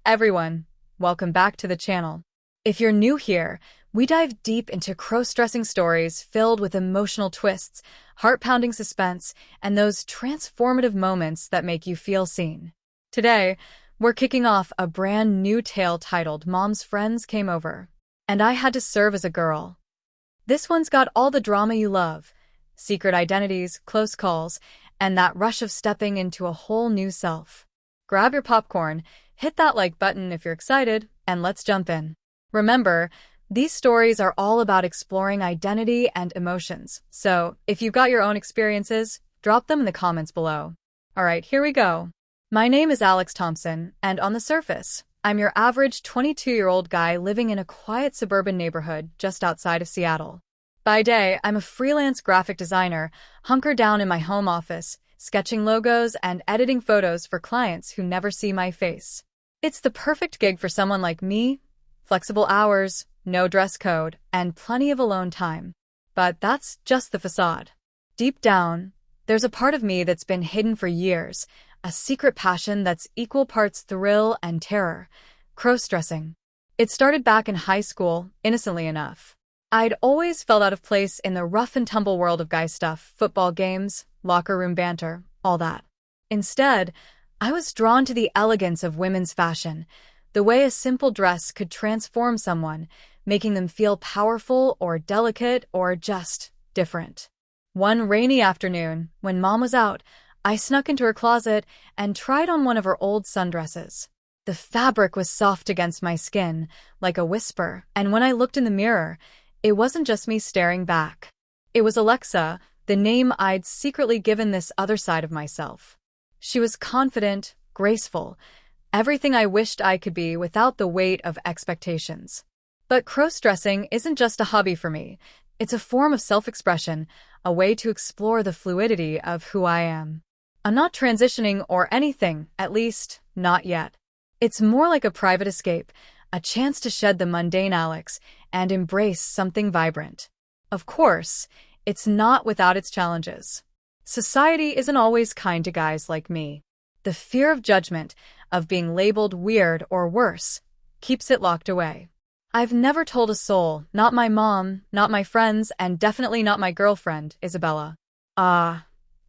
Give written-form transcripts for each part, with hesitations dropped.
everyone, welcome back to the channel. If you're new here, we dive deep into cross-dressing stories filled with emotional twists, heart-pounding suspense, and those transformative moments that make you feel seen. Today, we're kicking off a brand new tale titled Mom's Friends Came Over, and I Had to Serve as a Girl. This one's got all the drama you love, secret identities, close calls, and that rush of stepping into a whole new self. Grab your popcorn, hit that like button if you're excited, and let's jump in. Remember, these stories are all about exploring identity and emotions, so if you've got your own experiences, drop them in the comments below. Alright, here we go. My name is Alex Thompson, and on the surface, I'm your average 22-year-old guy living in a quiet suburban neighborhood just outside of Seattle. By day, I'm a freelance graphic designer, hunkered down in my home office, sketching logos and editing photos for clients who never see my face. It's the perfect gig for someone like me: flexible hours, no dress code, and plenty of alone time. But that's just the facade. Deep down, there's a part of me that's been hidden for years, a secret passion that's equal parts thrill and terror: cross-dressing. It started back in high school, innocently enough. I'd always felt out of place in the rough-and-tumble world of guy stuff, football games, locker room banter, all that. Instead, I was drawn to the elegance of women's fashion, the way a simple dress could transform someone, making them feel powerful or delicate or just different. One rainy afternoon, when Mom was out, I snuck into her closet and tried on one of her old sundresses. The fabric was soft against my skin, like a whisper, and when I looked in the mirror, it wasn't just me staring back. It was Alexa, the name I'd secretly given this other side of myself. She was confident, graceful, everything I wished I could be without the weight of expectations. But cross-dressing isn't just a hobby for me. It's a form of self-expression, a way to explore the fluidity of who I am. I'm not transitioning or anything, at least, not yet. It's more like a private escape, a chance to shed the mundane Alex and embrace something vibrant. Of course, it's not without its challenges. Society isn't always kind to guys like me. The fear of judgment, of being labeled weird or worse, keeps it locked away. I've never told a soul, not my mom, not my friends, and definitely not my girlfriend, Isabella.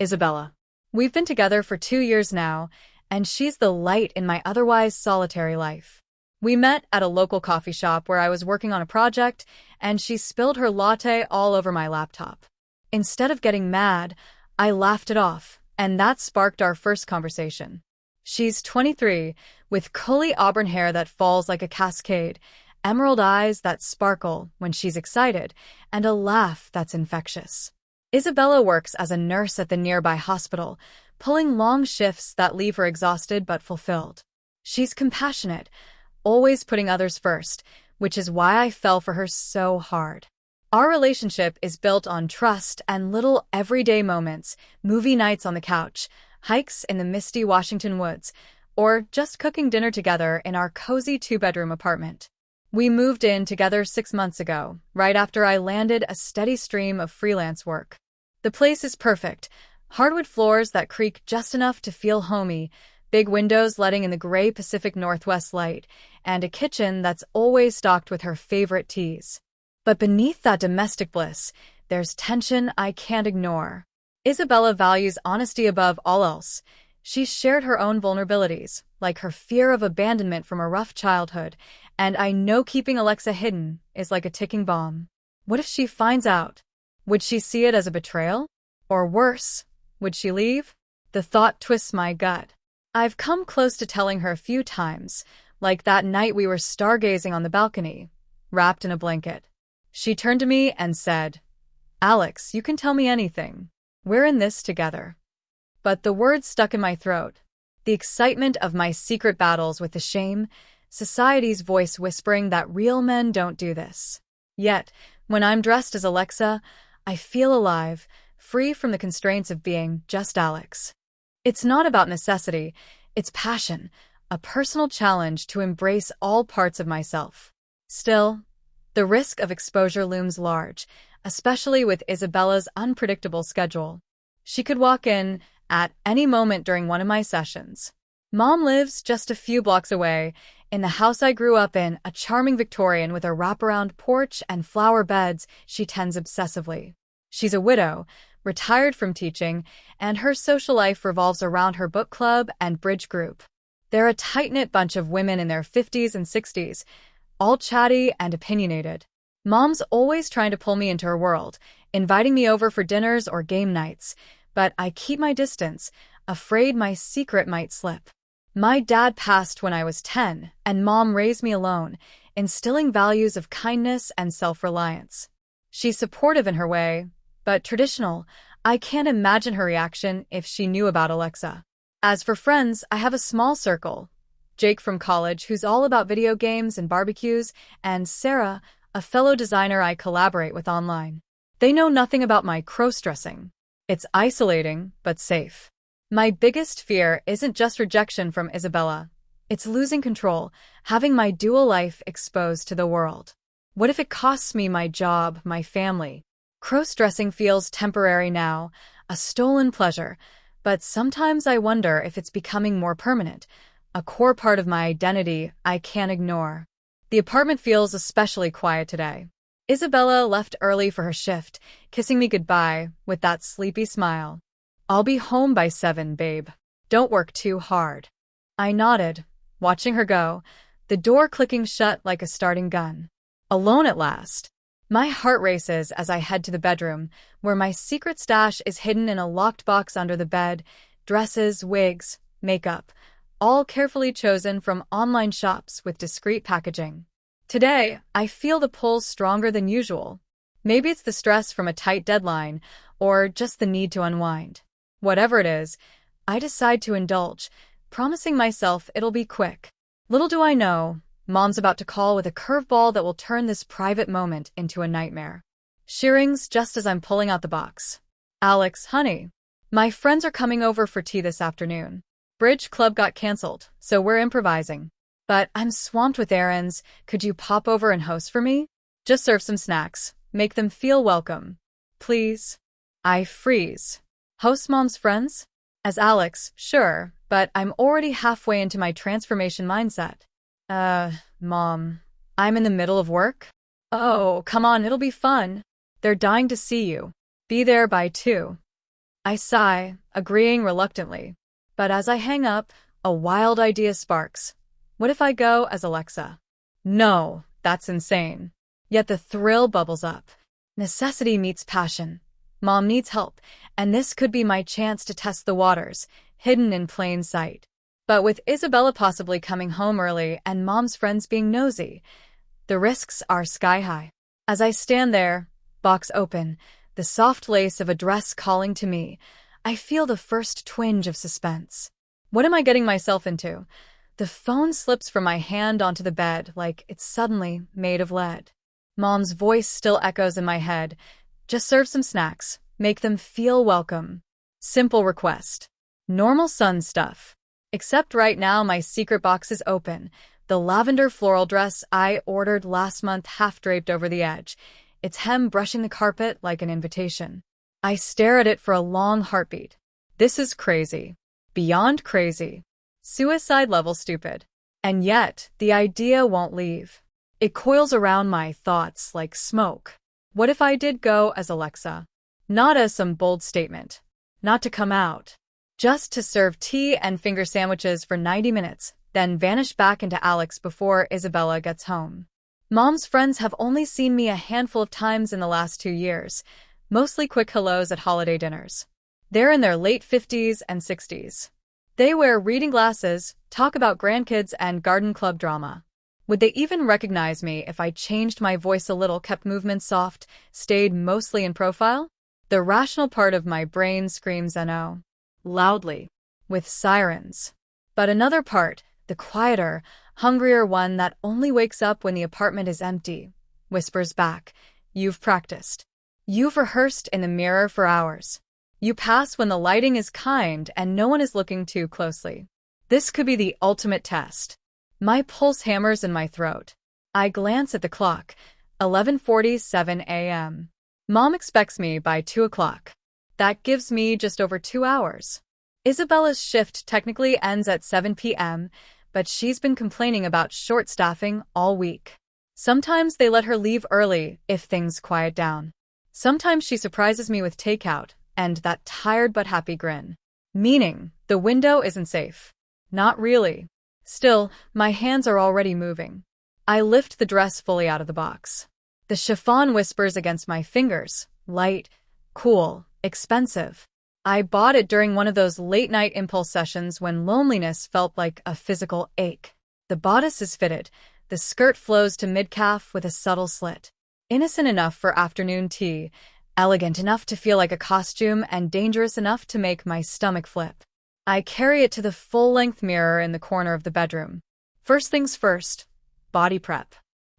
Isabella. We've been together for 2 years now, and she's the light in my otherwise solitary life. We met at a local coffee shop where I was working on a project, and she spilled her latte all over my laptop. Instead of getting mad, I laughed it off, and that sparked our first conversation. She's 23, with curly auburn hair that falls like a cascade, emerald eyes that sparkle when she's excited, and a laugh that's infectious. Isabella works as a nurse at the nearby hospital, pulling long shifts that leave her exhausted but fulfilled. She's compassionate, always putting others first, which is why I fell for her so hard. Our relationship is built on trust and little everyday moments: movie nights on the couch, hikes in the misty Washington woods, or just cooking dinner together in our cozy 2-bedroom apartment. We moved in together 6 months ago, right after I landed a steady stream of freelance work. The place is perfect: hardwood floors that creak just enough to feel homey, big windows letting in the gray Pacific Northwest light, and a kitchen that's always stocked with her favorite teas. But beneath that domestic bliss, there's tension I can't ignore. Isabella values honesty above all else. She's shared her own vulnerabilities, like her fear of abandonment from a rough childhood, and I know keeping Alexa hidden is like a ticking bomb. What if she finds out? Would she see it as a betrayal? Or worse, would she leave? The thought twists my gut. I've come close to telling her a few times, like that night we were stargazing on the balcony, wrapped in a blanket. She turned to me and said, "Alex, you can tell me anything. We're in this together." But the words stuck in my throat. The excitement of my secret battles with the shame, society's voice whispering that real men don't do this. Yet, when I'm dressed as Alexa, I feel alive, free from the constraints of being just Alex. It's not about necessity, it's passion, a personal challenge to embrace all parts of myself. Still, the risk of exposure looms large, especially with Isabella's unpredictable schedule. She could walk in at any moment during one of my sessions. Mom lives just a few blocks away, In the house I grew up in, a charming Victorian with a wraparound porch and flower beds she tends obsessively. She's a widow, retired from teaching, and her social life revolves around her book club and bridge group. They're a tight-knit bunch of women in their 50s and 60s, all chatty and opinionated. Mom's always trying to pull me into her world, inviting me over for dinners or game nights, but I keep my distance, afraid my secret might slip. My dad passed when I was 10, and Mom raised me alone, instilling values of kindness and self-reliance. She's supportive in her way, but traditional. I can't imagine her reaction if she knew about Alexa. As for friends, I have a small circle. Jake from college, who's all about video games and barbecues, and Sarah, a fellow designer I collaborate with online. They know nothing about my cross-dressing. It's isolating, but safe. My biggest fear isn't just rejection from Isabella. It's losing control, having my dual life exposed to the world. What if it costs me my job, my family? Cross-dressing feels temporary now, a stolen pleasure, but sometimes I wonder if it's becoming more permanent, a core part of my identity I can't ignore. The apartment feels especially quiet today. Isabella left early for her shift, kissing me goodbye with that sleepy smile. "I'll be home by 7, babe. Don't work too hard." I nodded, watching her go, the door clicking shut like a starting gun. Alone at last. My heart races as I head to the bedroom, where my secret stash is hidden in a locked box under the bed, dresses, wigs, makeup, all carefully chosen from online shops with discreet packaging. Today, I feel the pull stronger than usual. Maybe it's the stress from a tight deadline, or just the need to unwind. Whatever it is, I decide to indulge, promising myself it'll be quick. Little do I know, Mom's about to call with a curveball that will turn this private moment into a nightmare. She rings just as I'm pulling out the box. "Alex, honey, my friends are coming over for tea this afternoon. Bridge club got canceled, so we're improvising. But I'm swamped with errands. Could you pop over and host for me? Just serve some snacks. Make them feel welcome. Please." I freeze. Host Mom's friends? As Alex, sure, but I'm already halfway into my transformation mindset. Mom, I'm in the middle of work? Oh, come on, it'll be fun. They're dying to see you. Be there by 2. I sigh, agreeing reluctantly. But as I hang up, a wild idea sparks. What if I go as Alexa? No, that's insane. Yet the thrill bubbles up. Necessity meets passion. Mom needs help, and this could be my chance to test the waters, hidden in plain sight. But with Isabella possibly coming home early and Mom's friends being nosy, the risks are sky high. As I stand there, box open, the soft lace of a dress calling to me, I feel the first twinge of suspense. What am I getting myself into? The phone slips from my hand onto the bed like it's suddenly made of lead. Mom's voice still echoes in my head. "Just serve some snacks. Make them feel welcome." Simple request. Normal son stuff. Except right now my secret box is open. The lavender floral dress I ordered last month half-draped over the edge, its hem brushing the carpet like an invitation. I stare at it for a long heartbeat. This is crazy. Beyond crazy. Suicide-level stupid. And yet, the idea won't leave. It coils around my thoughts like smoke. What if I did go as Alexa? Not as some bold statement. Not to come out. Just to serve tea and finger sandwiches for 90 minutes, then vanish back into Alex before Isabella gets home. Mom's friends have only seen me a handful of times in the last 2 years, mostly quick hellos at holiday dinners. They're in their late 50s and 60s. They wear reading glasses, talk about grandkids and garden club drama. Would they even recognize me if I changed my voice a little, kept movements soft, stayed mostly in profile? The rational part of my brain screams no. Loudly. With sirens. But another part, the quieter, hungrier one that only wakes up when the apartment is empty, whispers back, "You've practiced. You've rehearsed in the mirror for hours. You pass when the lighting is kind and no one is looking too closely. This could be the ultimate test." My pulse hammers in my throat. I glance at the clock. 11:47 a.m. Mom expects me by 2 o'clock. That gives me just over 2 hours. Isabella's shift technically ends at 7 p.m., but she's been complaining about short staffing all week. Sometimes they let her leave early if things quiet down. Sometimes she surprises me with takeout and that tired but happy grin. Meaning, the window isn't safe. Not really. Still, my hands are already moving. I lift the dress fully out of the box. The chiffon whispers against my fingers. Light, cool, expensive. I bought it during one of those late-night impulse sessions when loneliness felt like a physical ache. The bodice is fitted. The skirt flows to mid-calf with a subtle slit. Innocent enough for afternoon tea, elegant enough to feel like a costume, and dangerous enough to make my stomach flip. I carry it to the full-length mirror in the corner of the bedroom. First things first, body prep.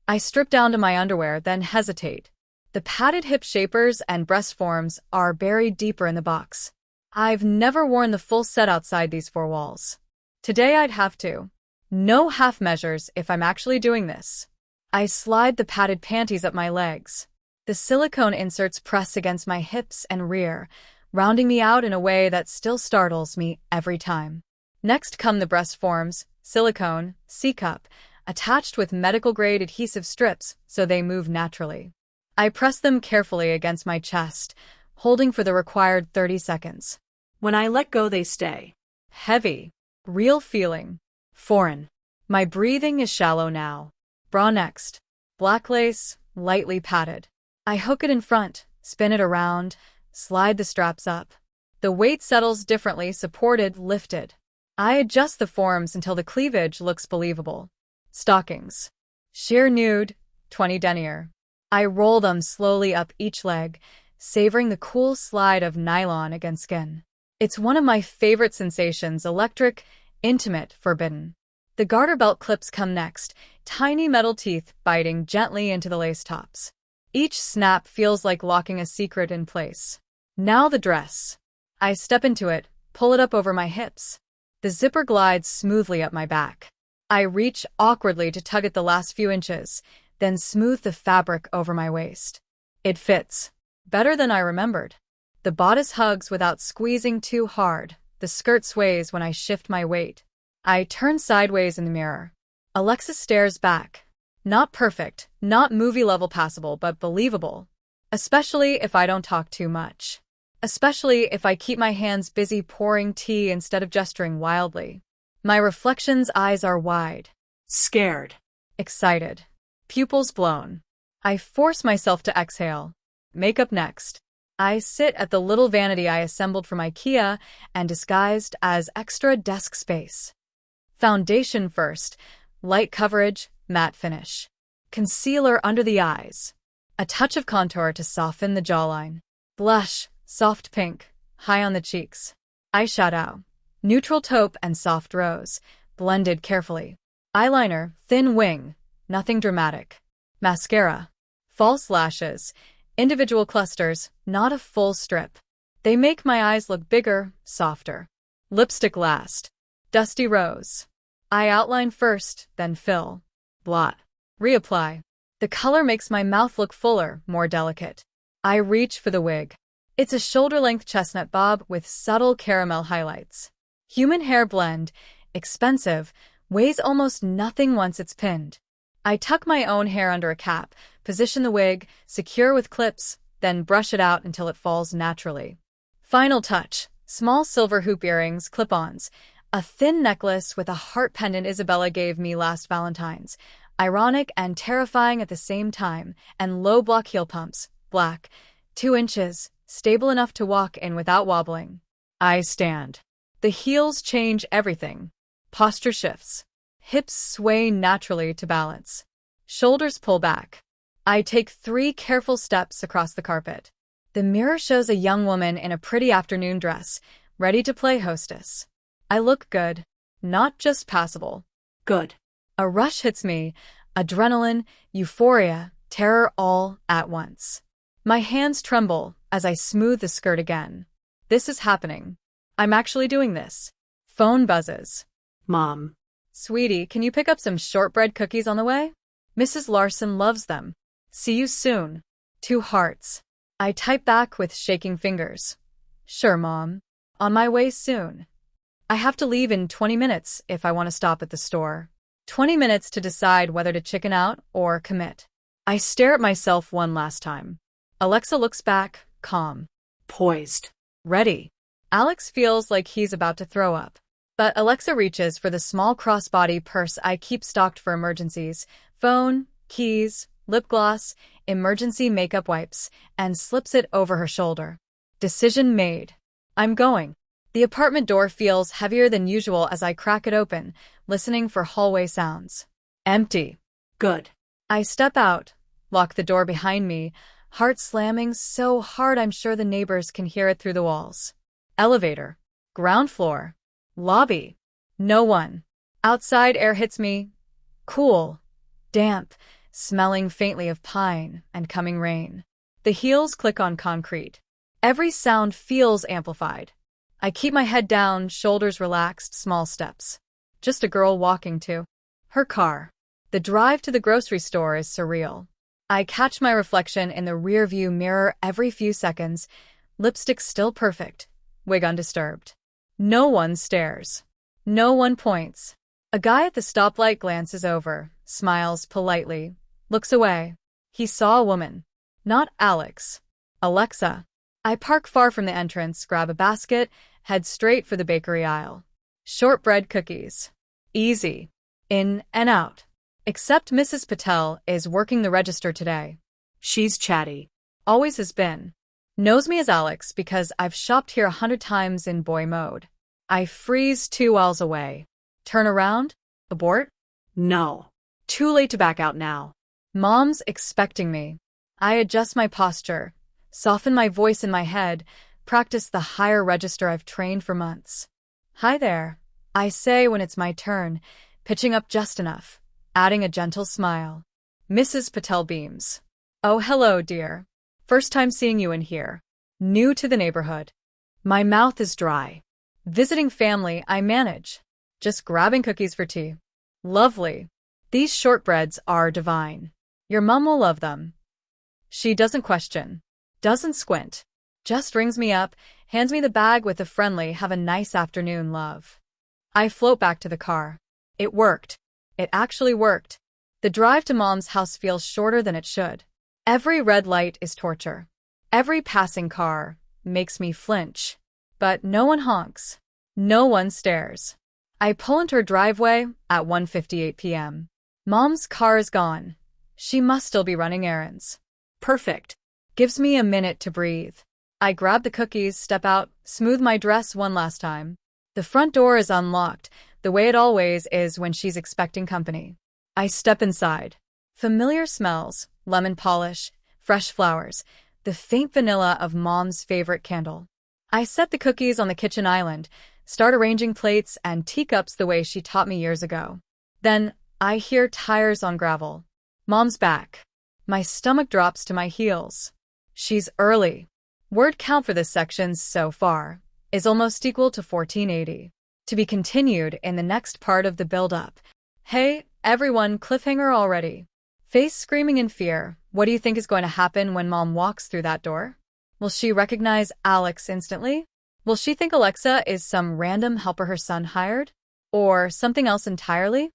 I strip down to my underwear, then hesitate. The padded hip shapers and breast forms are buried deeper in the box. I've never worn the full set outside these four walls. Today I'd have to. No half measures if I'm actually doing this. I slide the padded panties up my legs. The silicone inserts press against my hips and rear, rounding me out in a way that still startles me every time. Next come the breast forms, silicone, C-cup, attached with medical-grade adhesive strips so they move naturally. I press them carefully against my chest, holding for the required 30 seconds. When I let go, they stay. Heavy. Real feeling. Foreign. My breathing is shallow now. Bra next. Black lace, lightly padded. I hook it in front, spin it around, slide the straps up. The weight settles differently, supported, lifted. I adjust the forms until the cleavage looks believable. Stockings. Sheer nude, 20 denier. I roll them slowly up each leg, savoring the cool slide of nylon against skin. It's one of my favorite sensations, electric, intimate, forbidden. The garter belt clips come next, tiny metal teeth biting gently into the lace tops. Each snap feels like locking a secret in place. Now the dress. I step into it, pull it up over my hips. The zipper glides smoothly up my back. I reach awkwardly to tug at the last few inches, then smooth the fabric over my waist. It fits. Better than I remembered. The bodice hugs without squeezing too hard. The skirt sways when I shift my weight. I turn sideways in the mirror. Alexis stares back. Not perfect, not movie-level passable, but believable. Especially if I don't talk too much. Especially if I keep my hands busy pouring tea instead of gesturing wildly. My reflection's eyes are wide. Scared. Excited. Pupils blown. I force myself to exhale. Makeup next. I sit at the little vanity I assembled from IKEA and disguised as extra desk space. Foundation first. Light coverage, matte finish. Concealer under the eyes. A touch of contour to soften the jawline. Blush, soft pink, high on the cheeks. Eyeshadow. Neutral taupe and soft rose, blended carefully. Eyeliner, thin wing, nothing dramatic. Mascara. False lashes. Individual clusters, not a full strip. They make my eyes look bigger, softer. Lipstick last. Dusty rose. I outline first, then fill. Blot. Reapply. The color makes my mouth look fuller, more delicate. I reach for the wig. It's a shoulder-length chestnut bob with subtle caramel highlights. Human hair blend, expensive, weighs almost nothing once it's pinned. I tuck my own hair under a cap, position the wig, secure with clips, then brush it out until it falls naturally. Final touch, small silver hoop earrings, clip-ons, a thin necklace with a heart pendant Isabella gave me last Valentine's, ironic and terrifying at the same time, and low block heel pumps, black, 2 inches, stable enough to walk in without wobbling. I stand. The heels change everything. Posture shifts. Hips sway naturally to balance. Shoulders pull back. I take 3 careful steps across the carpet. The mirror shows a young woman in a pretty afternoon dress, ready to play hostess. I look good. Not just passable. Good. A rush hits me. Adrenaline, euphoria, terror all at once. My hands tremble as I smooth the skirt again. This is happening. I'm actually doing this. Phone buzzes. Mom. Sweetie, can you pick up some shortbread cookies on the way? Mrs. Larson loves them. See you soon. 2 hearts. I type back with shaking fingers. Sure, Mom. On my way soon. I have to leave in 20 minutes if I want to stop at the store. 20 minutes to decide whether to chicken out or commit. I stare at myself one last time. Alexa looks back, calm. Poised. Ready. Alex feels like he's about to throw up. But Alexa reaches for the small crossbody purse I keep stocked for emergencies. Phone, keys, lip gloss, emergency makeup wipes, and slips it over her shoulder. Decision made. I'm going. The apartment door feels heavier than usual as I crack it open, listening for hallway sounds. Empty. Good. I step out, lock the door behind me, heart slamming so hard I'm sure the neighbors can hear it through the walls. Elevator. Ground floor. Lobby. No one. Outside air hits me. Cool. Damp. Smelling faintly of pine and coming rain. The heels click on concrete. Every sound feels amplified. I keep my head down, shoulders relaxed, small steps. Just a girl walking to her car. The drive to the grocery store is surreal. I catch my reflection in the rearview mirror every few seconds, lipstick still perfect, wig undisturbed. No one stares. No one points. A guy at the stoplight glances over, smiles politely, looks away. He saw a woman. Not Alex. Alexa. I park far from the entrance, grab a basket, head straight for the bakery aisle. Shortbread cookies. Easy. In and out. Except Mrs. Patel is working the register today. She's chatty. Always has been. Knows me as Alex because I've shopped here 100 times in boy mode. I freeze 2 aisles away. Turn around? Abort? No. Too late to back out now. Mom's expecting me. I adjust my posture, soften my voice in my head, practice the higher register I've trained for months. Hi there, I say when it's my turn, pitching up just enough, adding a gentle smile. Mrs. Patel beams. Oh, hello, dear. First time seeing you in here. New to the neighborhood. My mouth is dry. Visiting family, I manage. Just grabbing cookies for tea. Lovely. These shortbreads are divine. Your mom will love them. She doesn't question. Doesn't squint. Just rings me up, hands me the bag with a friendly "have a nice afternoon, love." I float back to the car. It worked. It actually worked. The drive to Mom's house feels shorter than it should. Every red light is torture. Every passing car makes me flinch. But no one honks. No one stares. I pull into her driveway at 1:58 p.m. Mom's car is gone. She must still be running errands. Perfect. Gives me a minute to breathe. I grab the cookies, step out, smooth my dress one last time. The front door is unlocked, the way it always is when she's expecting company. I step inside. Familiar smells, lemon polish, fresh flowers, the faint vanilla of Mom's favorite candle. I set the cookies on the kitchen island, start arranging plates and teacups the way she taught me years ago. Then I hear tires on gravel. Mom's back. My stomach drops to my heels. She's early. Word count for this section so far is almost equal to 1480. To be continued in the next part of the build-up. Hey, everyone, cliffhanger already. Face screaming in fear. What do you think is going to happen when Mom walks through that door? Will she recognize Alex instantly? Will she think Alexa is some random helper her son hired? Or something else entirely?